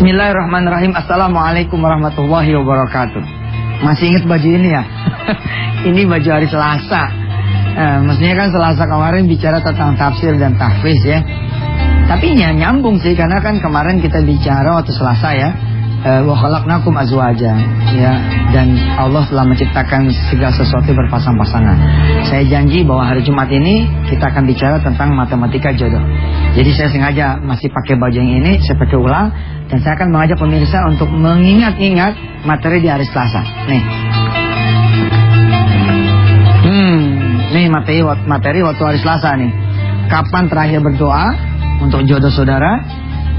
Bismillahirrahmanirrahim. Assalamualaikum warahmatullahi wabarakatuh. Masih ingat baju ini ya? Ini baju hari Selasa. Maksudnya kan Selasa kemarin bicara tentang tafsir dan tahfiz ya. Tapi nyambung sih, karena kan kemarin kita bicara waktu Selasa ya, wa khalaqnakum azwaja ya, dan Allah telah menciptakan segala sesuatu berpasang-pasangan. Saya janji bahwa hari Jumat ini kita akan bicara tentang matematika jodoh. Jadi saya sengaja masih pakai baju yang ini, saya pakai ulang, dan saya akan mengajak pemirsa untuk mengingat-ingat materi di hari Selasa. Nih materi waktu hari Selasa nih. Kapan terakhir berdoa untuk jodoh saudara?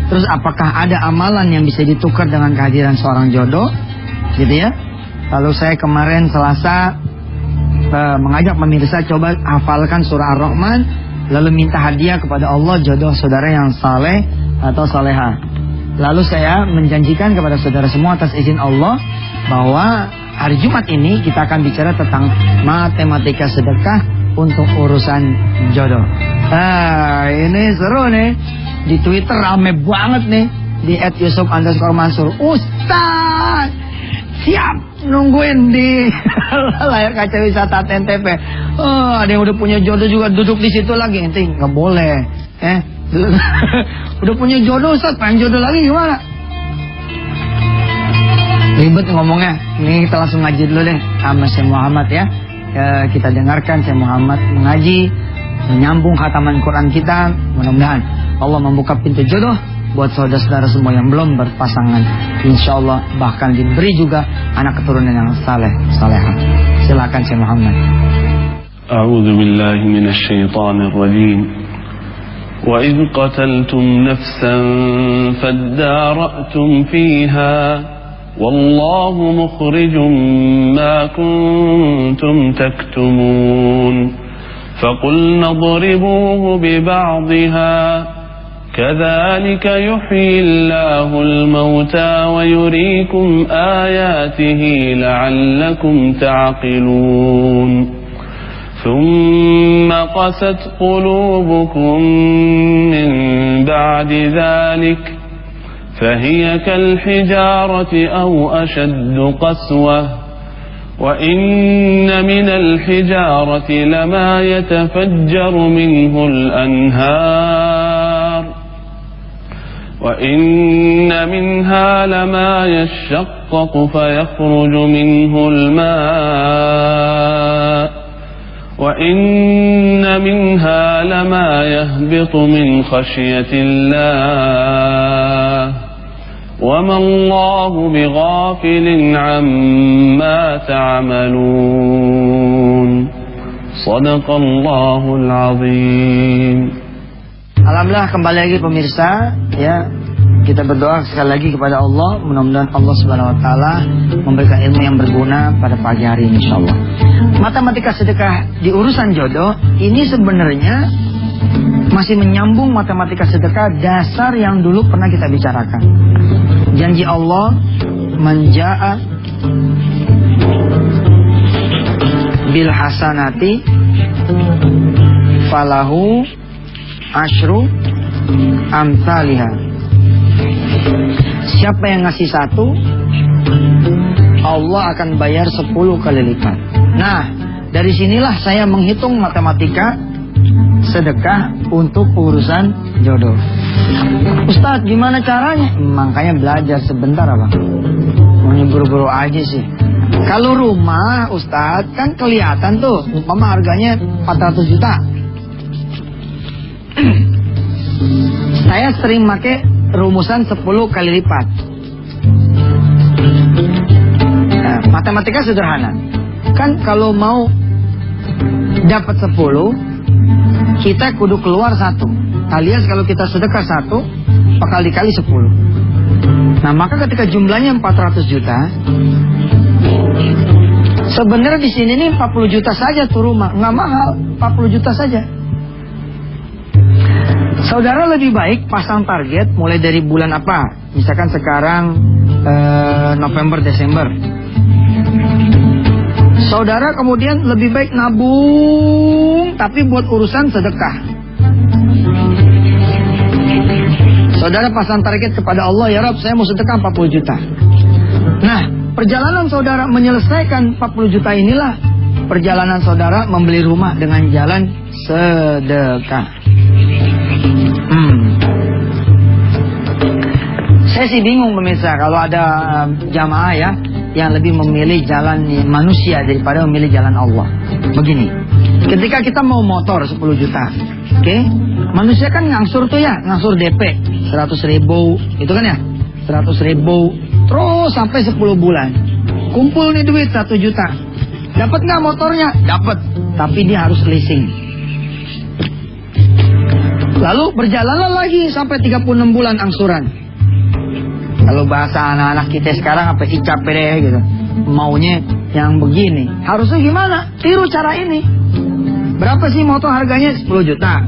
Terus apakah ada amalan yang bisa ditukar dengan kehadiran seorang jodoh, gitu ya? Lalu saya kemarin Selasa mengajak pemirsa coba hafalkan surah Ar-Rahman, lalu minta hadiah kepada Allah jodoh saudara yang saleh atau saleha. Lalu saya menjanjikan kepada saudara semua atas izin Allah bahwa hari Jumat ini kita akan bicara tentang matematika sedekah untuk urusan jodoh. Ini seru nih. Di Twitter rame banget nih, di @yusuf_mansur. Ustaz, siap nungguin di layar kaca wisata NTP. Ada yang udah punya jodoh juga duduk di situ lagi. Ente nggak boleh. Udah punya jodoh Ustaz, pengen jodoh lagi gimana? Ribet ngomongnya. Ini kita langsung ngaji dulu deh sama Syekh Muhammad ya. Kita dengarkan Syekh Muhammad mengaji, menyambung khataman Quran kita. Mudah-mudahan Allah membuka pintu jodoh buat saudara-saudara semua yang belum berpasangan. Insya Allah bahkan diberi juga anak keturunan yang salehah. Silakan Syekh Muhammad. A'udzu billahi minasy syaithanir rajim. Wa idz qataltum nafsan fadara'tum fiha wallahu mukhrijum ma kuntum taktumun. فقلنا اضربوه ببعضها كذلك يحيي الله الموتى ويريكم آياته لعلكم تعقلون ثم قست قلوبكم من بعد ذلك فهي كالحجارة أو أشد قسوة وإن من الحجارة لما يتفجر منه الأنهار وإن منها لما يشقق فيخرج منه الماء وإن منها لما يهبط من خشية الله وما الله بغافل عما تعملون صدق الله العظيم. Alhamdulillah, kembali lagi pemirsa ya. Kita berdoa sekali lagi kepada Allah, mudah-mudahan Allah Subhanahu wa taala memberikan ilmu yang berguna pada pagi hari ini insyaallah. Matematika sedekah di urusan jodoh ini sebenarnya masih menyambung matematika sedekah dasar yang dulu pernah kita bicarakan. Janji Allah, manja'a bil hasanati falahu asyru amsalihha. Siapa yang ngasih satu, Allah akan bayar 10 kali lipat. Nah, dari sinilah saya menghitung matematika sedekah untuk urusan jodoh. Ustadz, gimana caranya? Makanya belajar sebentar apa? Mau buru-buru aja sih. Kalau rumah Ustadz kan kelihatan tuh, umpama harganya 400 juta. Saya sering pakai rumusan 10 kali lipat. Nah, matematika sederhana. Kan kalau mau dapat 10, kita kudu keluar 1. Alias kalau kita sedekah 1, bakal dikali 10. Nah, maka ketika jumlahnya 400 juta, sebenarnya di sini nih 40 juta saja tuh rumah, nggak mahal, 40 juta saja. Saudara lebih baik pasang target mulai dari bulan apa? Misalkan sekarang November, Desember. Saudara kemudian lebih baik nabung tapi buat urusan sedekah. Saudara pasang target kepada Allah, ya Rabb, saya mau sedekah 40 juta. Nah, perjalanan saudara menyelesaikan 40 juta inilah perjalanan saudara membeli rumah dengan jalan sedekah. Saya sih bingung pemirsa kalau ada jamaah ya yang lebih memilih jalan manusia daripada memilih jalan Allah. Begini, ketika kita mau motor 10 juta, oke? Manusia kan ngangsur tuh ya, ngangsur DP 100.000, itu kan ya, 100.000, terus sampai 10 bulan. Kumpul nih duit 1 juta. Dapat nggak motornya? Dapat, tapi dia harus leasing. Lalu berjalan lagi sampai 36 bulan angsuran. Kalau bahasa anak-anak kita sekarang apa icap deh gitu. Maunya yang begini. Harusnya gimana? Tiru cara ini. Berapa sih motor harganya? 10 juta.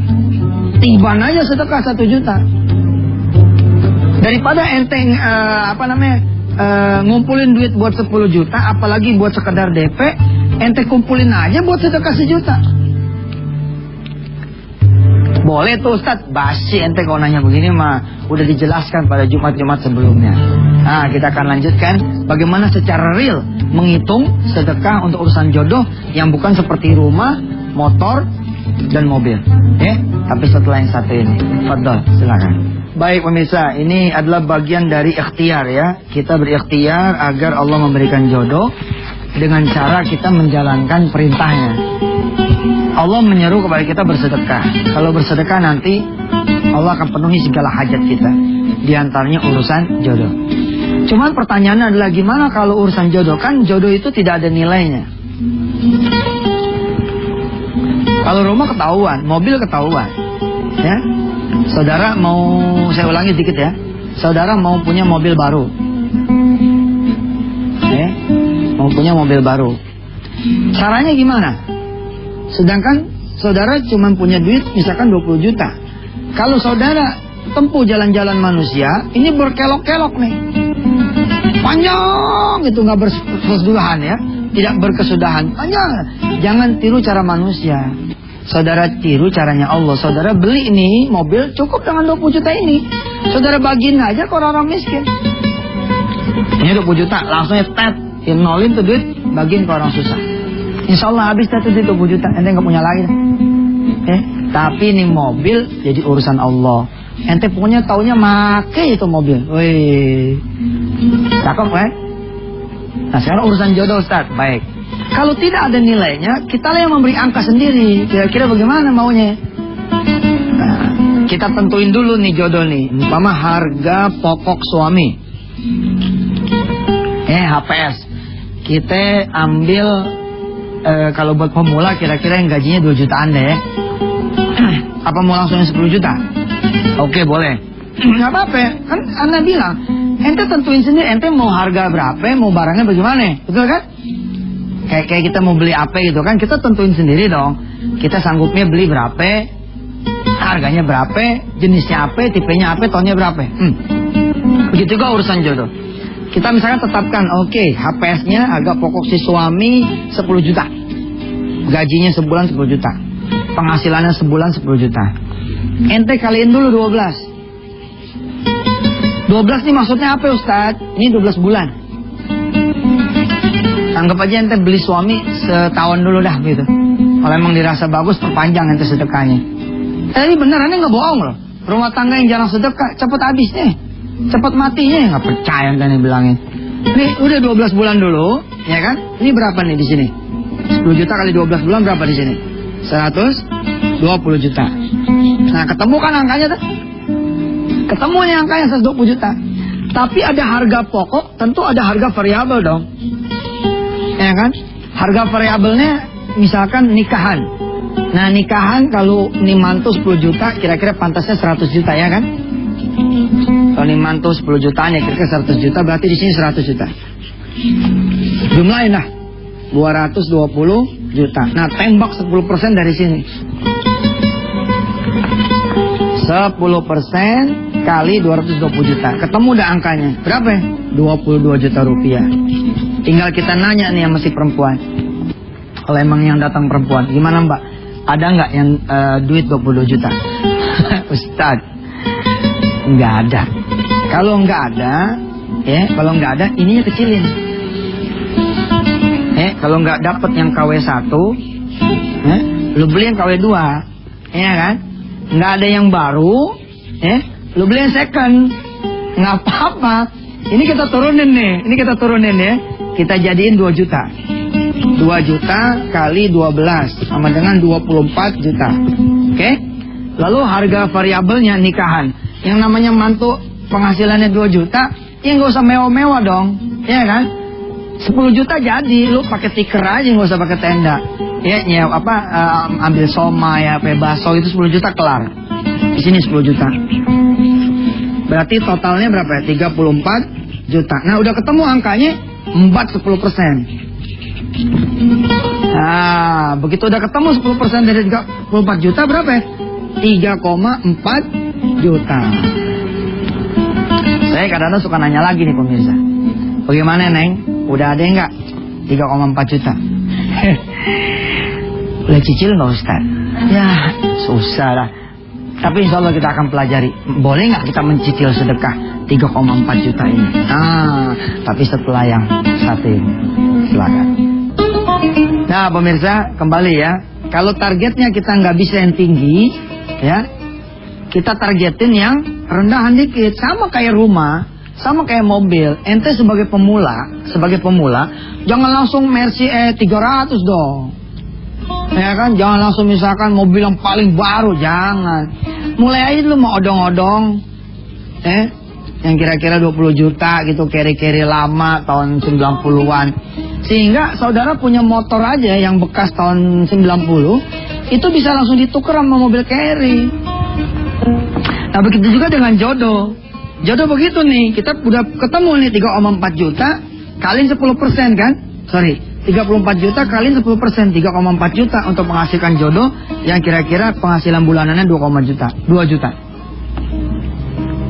Tiban aja sedekah 1 juta. Daripada enteng ngumpulin duit buat 10 juta, apalagi buat sekedar DP, ente kumpulin aja buat sedekah 1 juta. Boleh tuh Ustadz, basi ente kalau nanya begini mah udah dijelaskan pada Jumat-Jumat sebelumnya. Nah, kita akan lanjutkan bagaimana secara real menghitung sedekah untuk urusan jodoh yang bukan seperti rumah, motor, dan mobil. Tapi setelah yang satu ini. Fadol, silakan. Baik pemirsa, ini adalah bagian dari ikhtiar ya. Kita berikhtiar agar Allah memberikan jodoh dengan cara kita menjalankan perintahnya. Allah menyeru kepada kita bersedekah. Kalau bersedekah nanti Allah akan penuhi segala hajat kita. Di antaranya urusan jodoh. Cuman pertanyaannya adalah gimana kalau urusan jodoh? Kan jodoh itu tidak ada nilainya. Kalau rumah ketahuan, mobil ketahuan. Ya. Saudara mau, saya ulangi sedikit ya. Saudara mau punya mobil baru. Mau punya mobil baru. Caranya gimana? Sedangkan saudara cuma punya duit misalkan 20 juta. Kalau saudara tempuh jalan-jalan manusia, ini berkelok-kelok nih. Panjang itu, nggak berkesudahan ya. Tidak berkesudahan, panjang. Jangan tiru cara manusia. Saudara tiru caranya Allah. Saudara beli ini mobil cukup dengan 20 juta ini. Saudara bagiin aja ke orang-orang miskin. Ini 20 juta, langsung nolin tuh duit, bagiin ke orang susah. Insya Allah habis tuh duit 20 juta, ente nggak punya lagi. Tapi ini mobil jadi urusan Allah. Ente punya taunya make itu mobil. Wih, cakep kan? Nah sekarang urusan jodoh Ustaz. Baik. Kalau tidak ada nilainya, kita lah yang memberi angka sendiri. Kira-kira bagaimana maunya? Nah, kita tentuin dulu nih jodoh nih. Umpama harga pokok suami. HPS. Kita ambil kalau buat pemula kira-kira yang gajinya 2 jutaan deh. Apa mau langsung 10 juta? Oke, boleh. Nggak apa-apa. Kan Anda bilang, ente tentuin sendiri. Ente mau harga berapa, mau barangnya bagaimana. Betul kan? Kayak kita mau beli apa gitu kan, kita tentuin sendiri dong. Kita sanggupnya beli berapa, harganya berapa, jenisnya apa, tipenya apa, tonnya berapa. Begitu juga urusan jodoh. Kita misalkan tetapkan, oke, HPS-nya harga pokok si suami 10 juta. Gajinya sebulan 10 juta. Penghasilannya sebulan 10 juta. Ente kaliin dulu 12. 12 nih maksudnya apa Ustaz? Ini 12 bulan. Anggap aja ente beli suami setahun dulu dah gitu. Kalau emang dirasa bagus, perpanjang ente sedekahnya. Ini bener, ente nggak bohong loh. Rumah tangga yang jarang sedekah, cepet habis nih. Cepet matinya, nggak percaya ente bilangin. Nih udah 12 bulan dulu, ya kan? Ini berapa nih di sini? 10 juta kali 12 bulan berapa di sini? 120 juta. Nah ketemu kan angkanya tuh? Ketemu nih angkanya 120 juta. Tapi ada harga pokok, tentu ada harga variabel dong. Ya kan? Harga variabelnya misalkan nikahan. Nah nikahan kalau ini mantu 10 juta, kira-kira pantasnya 100 juta ya kan? Kalau ini mantu 10 jutaan ya kira-kira 100 juta, berarti di sini 100 juta. Jumlahin lah 220 juta. Nah tembak 10% dari sini. 10% kali 220 juta. Ketemu udah angkanya. Berapa ya? 22 juta rupiah. Tinggal kita nanya nih sama si perempuan. Kalau emang yang datang perempuan, gimana Mbak? Ada nggak yang duit 22 juta? Ustaz, Nggak ada. Kalau nggak ada, kalau nggak ada, ininya kecilin. Kalau nggak dapet yang KW1, lu beli yang KW2, ya kan? Nggak ada yang baru, lu beli yang second, nggak apa-apa. Ini kita turunin ya. Kita jadiin 2 juta. 2 juta kali 12 sama dengan 24 juta. Oke? Lalu harga variabelnya nikahan. Yang namanya mantu penghasilannya 2 juta, ya nggak usah mewah-mewah dong, ya kan? 10 juta jadi, lu pakai tikar aja, nggak usah pakai tenda. Ya, ambil soma ya, bakso itu 10 juta kelar. Di sini 10 juta. Berarti totalnya berapa ya? 34 juta. Nah, udah ketemu angkanya 10%. Nah, begitu udah ketemu 10% dari 34 juta berapa ya? 3,4 juta. Saya kadang-kadang suka nanya lagi nih pemirsa. Bagaimana Neng? Udah ada enggak? 3,4 juta. Boleh cicil nggak Ustaz? Ya, susah lah. Tapi insya Allah kita akan pelajari. Boleh nggak kita mencicil sedekah 3,4 juta ini? Tapi setelah yang satu ini. Silakan. Nah pemirsa, kembali ya. Kalau targetnya kita nggak bisa yang tinggi, ya, kita targetin yang rendahan dikit. Sama kayak rumah, sama kayak mobil. Ente sebagai pemula, jangan langsung Mercy 300 dong. Ya kan, jangan langsung misalkan mobil yang paling baru, jangan. Mulai aja dulu mau odong-odong, yang kira-kira 20 juta gitu, carry lama tahun 90-an. Sehingga saudara punya motor aja yang bekas tahun 90, itu bisa langsung ditukar sama mobil carry. Nah begitu juga dengan jodoh. Jodoh begitu nih, kita udah ketemu nih 3,4 juta, kaliin 10% kan? 34 juta kaliin 10%, 3,4 juta untuk menghasilkan jodoh yang kira-kira penghasilan bulanannya 2 juta.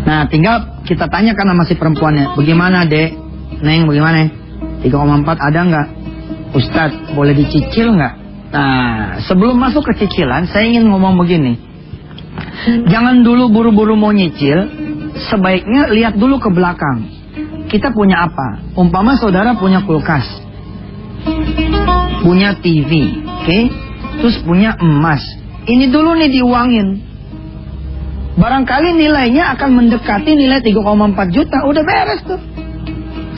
Nah tinggal kita tanyakan sama si perempuannya, bagaimana Dek? Neng bagaimana? 3,4 ada nggak? Ustadz boleh dicicil nggak? Nah sebelum masuk ke cicilan, saya ingin ngomong begini. Jangan dulu buru-buru mau nyicil, sebaiknya lihat dulu ke belakang. Kita punya apa? Umpama saudara punya kulkas, punya TV, terus punya emas. Ini dulu nih diuangin. Barangkali nilainya akan mendekati nilai 3,4 juta, udah beres tuh.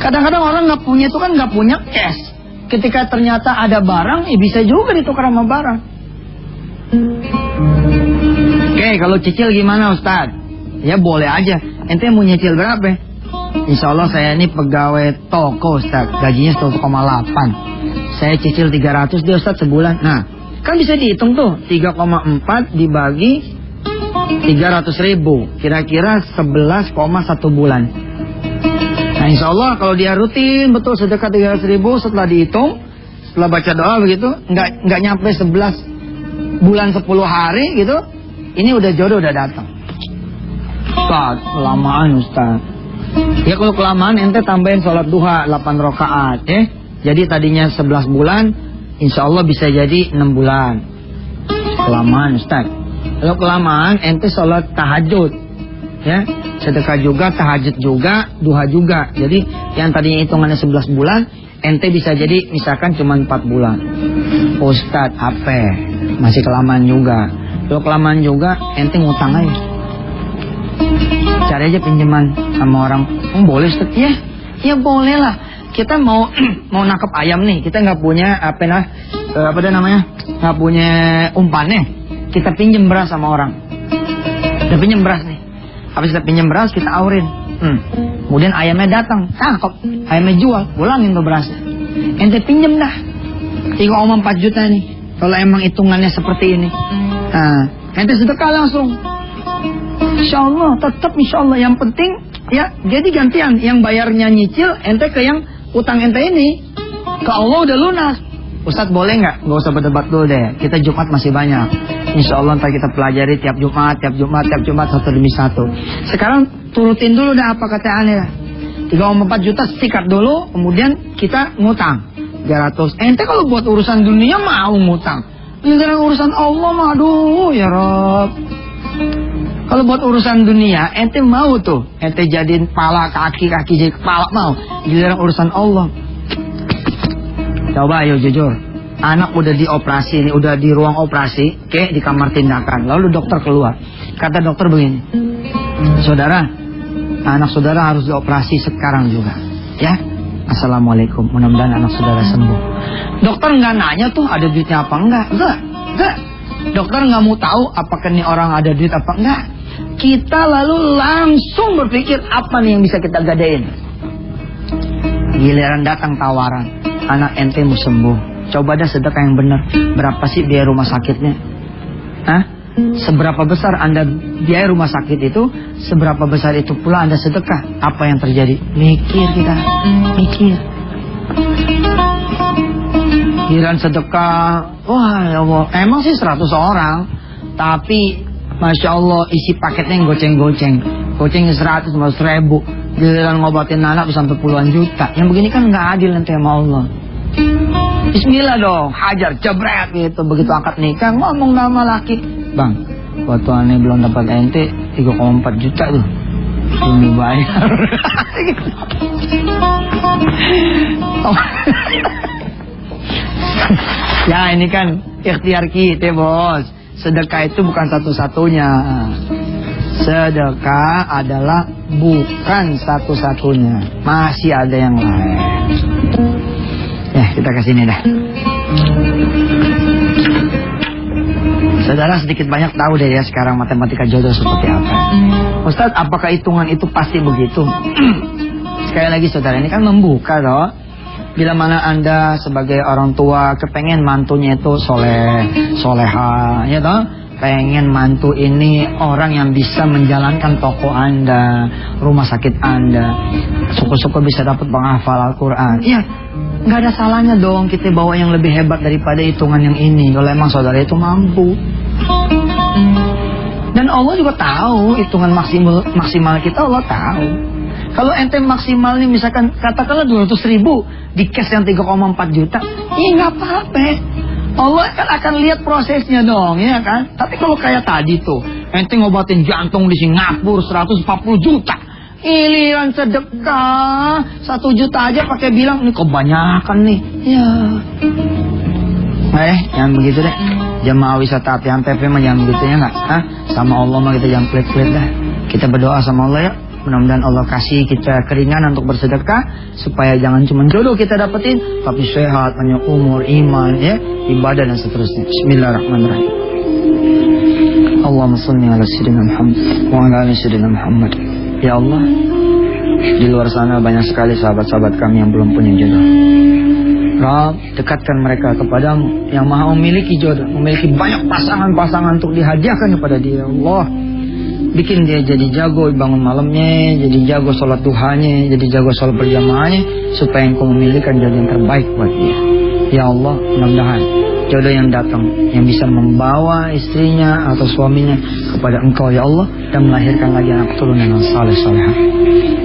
Kadang-kadang orang nggak punya itu kan nggak punya cash. Ketika ternyata ada barang, bisa juga ditukar sama barang. Kalau cicil gimana Ustaz? Ya boleh aja. Ente mau nyicil berapa? Insya Allah saya ini pegawai toko Ustaz, gajinya 1,8. Saya cicil 300 dia Ustaz sebulan. Nah, kan bisa dihitung tuh 3,4 dibagi 300.000, kira-kira 11,1 bulan. Nah insya Allah kalau dia rutin betul sedekah 300.000, setelah dihitung, setelah baca doa begitu, nggak nyampe 11 bulan 10 hari gitu, ini udah jodoh udah datang. Ustaz, kelamaan Ustaz. Ya kalau kelamaan ente tambahin sholat duha 8 rakaat Jadi tadinya 11 bulan, insya Allah bisa jadi 6 bulan. Kelamaan Ustaz. Kalau kelamaan ente sholat tahajud, ya, sedekah juga, tahajud juga, duha juga. Jadi yang tadinya hitungannya 11 bulan, ente bisa jadi misalkan cuma 4 bulan. Ustaz, apa? Masih kelamaan juga. Kalau kelamaan juga, ente ngutang aja. Cari aja pinjaman sama orang. Boleh Ustaz? Ya boleh lah. Kita mau nangkep ayam nih, kita nggak punya nggak punya umpannya. Kita pinjem beras sama orang. Kita pinjem beras nih. Habis kita pinjem beras, kita aurin. Kemudian ayamnya datang, tangkap, ayamnya jual, pulangin tuh berasnya. Ente pinjem dah 3,4 juta nih. Kalau emang hitungannya seperti ini, ente sedekah langsung. Insya Allah, tetap insya Allah. Yang penting ya, jadi gantian. Yang bayarnya nyicil, ente ke yang utang ente ini. Ke Allah udah lunas. Ustadz boleh nggak? Nggak usah berdebat dulu deh. Kita Jumat masih banyak. Insya Allah ntar kita pelajari tiap Jumat, satu demi satu. Sekarang turutin dulu dah apa kataannya. 3,4 juta sikat dulu, kemudian kita ngutang 300. Ente kalau buat urusan dunia mau ngutang. Ini urusan Allah mah, aduh ya Rob. Kalau buat urusan dunia, ente mau tuh, ente jadiin kepala, kaki jadi kepala, mau. Giliran urusan Allah. Coba ayo jujur, anak udah dioperasi nih, udah di ruang operasi, oke, di kamar tindakan. Lalu dokter keluar, kata dokter begini, saudara, anak saudara harus dioperasi sekarang juga, ya. Assalamualaikum, mudah-mudahan anak saudara sembuh. Dokter nggak nanya tuh ada duitnya apa enggak. Dokter nggak mau tahu apakah nih orang ada duit apa enggak. Kita lalu langsung berpikir apa nih yang bisa kita gadein. Giliran datang tawaran, anak ente mau sembuh, coba dah sedekah yang benar. Berapa sih biaya rumah sakitnya? Hah? Seberapa besar Anda biaya rumah sakit itu, seberapa besar itu pula Anda sedekah. Apa yang terjadi? Mikir kita, mikir. Giliran sedekah, wah ya Allah, emang sih 100 orang, tapi Masya Allah isi paketnya yang goceng-goceng. Gocengnya 100, 100.000. Giliran ngobatin anak bisa sampai puluhan juta. Yang begini kan nggak adil nanti sama Allah. Bismillah dong, hajar, jebret gitu. Begitu akad nikah, ngomong nama laki. Bang, waktu aneh belum dapat ente 3,4 juta tuh. Ini bayar. Ya ini kan ikhtiar kita bos. Sedekah itu bukan satu-satunya. Sedekah adalah bukan satu-satunya. Masih ada yang lain. Ya kita kesini dah. Saudara sedikit banyak tahu deh ya sekarang matematika jodoh seperti apa. Ustadz, apakah hitungan itu pasti begitu? Sekali lagi saudara, ini kan membuka loh. Bila mana Anda sebagai orang tua kepengen mantunya itu soleha, ya toh? Pengen mantu ini orang yang bisa menjalankan toko Anda, rumah sakit Anda, syukur-syukur bisa dapat penghafal Al-Quran. Iya, nggak ada salahnya dong kita bawa yang lebih hebat daripada hitungan yang ini. Kalau emang saudara itu mampu. Dan Allah juga tahu hitungan maksimal kita, Allah tahu. Kalau ente maksimal nih misalkan katakanlah 200.000 di cash yang 3,4 juta, ya nggak apa-apa. Allah kan akan lihat prosesnya dong, ya kan? Tapi kalau kayak tadi tuh, ente ngobatin jantung di Singapura 140 juta, giliran sedekah 1 juta aja pakai bilang ini kebanyakan nih, ya. Jangan begitu deh. Jemaah wisata hati antv mah jangan begitu ya nggak? Sama Allah mah kita jangan pelit-pelit dah. Kita berdoa sama Allah ya. Mudah-mudahan Allah kasih kita keringanan untuk bersedekah supaya jangan cuma jodoh kita dapetin, tapi sehat, banyak umur, iman, ya, ibadah dan seterusnya. Bismillahirrahmanirrahim. Allahumma shalli ala sayyidina Muhammad wa ala ali sayyidina Muhammad. Ya Allah, di luar sana banyak sekali sahabat-sahabat kami yang belum punya jodoh. Rabb, dekatkan mereka kepadamu yang maha memiliki jodoh, memiliki banyak pasangan-pasangan untuk dihadiahkan kepada dia. Allah, bikin dia jadi jago bangun malamnya, jadi jago sholat duhanya, jadi jago sholat berjamaahnya, supaya engkau memilihkan jodoh yang terbaik buat dia. Ya Allah, mudah-mudahan jodoh yang datang yang bisa membawa istrinya atau suaminya kepada engkau ya Allah, dan melahirkan lagi anak turunan yang saleh-salehah.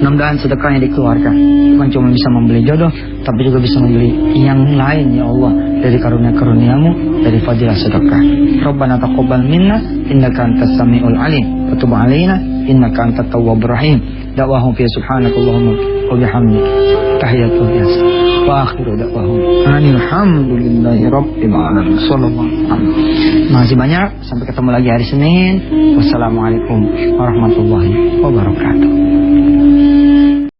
Mudah-mudahan sedekahnya dikeluarkan bukan cuma bisa membeli jodoh, tapi juga bisa membeli yang lain ya Allah, dari karunia-Karunia-Mu, dari fadilah sedekah. Rabbana taqabbal minna innaka antas samiul alim wa tub alaina innaka antat tawwabur rahim. Da'wahum fi subhanakallahumma wa bihamdika tahiyatul yas wa akhiru da'wahum alhamdulillahi rabbil alamin. Sallallahu alaihi. Masih banyak, sampai ketemu lagi hari Senin. Wassalamualaikum warahmatullahi wabarakatuh.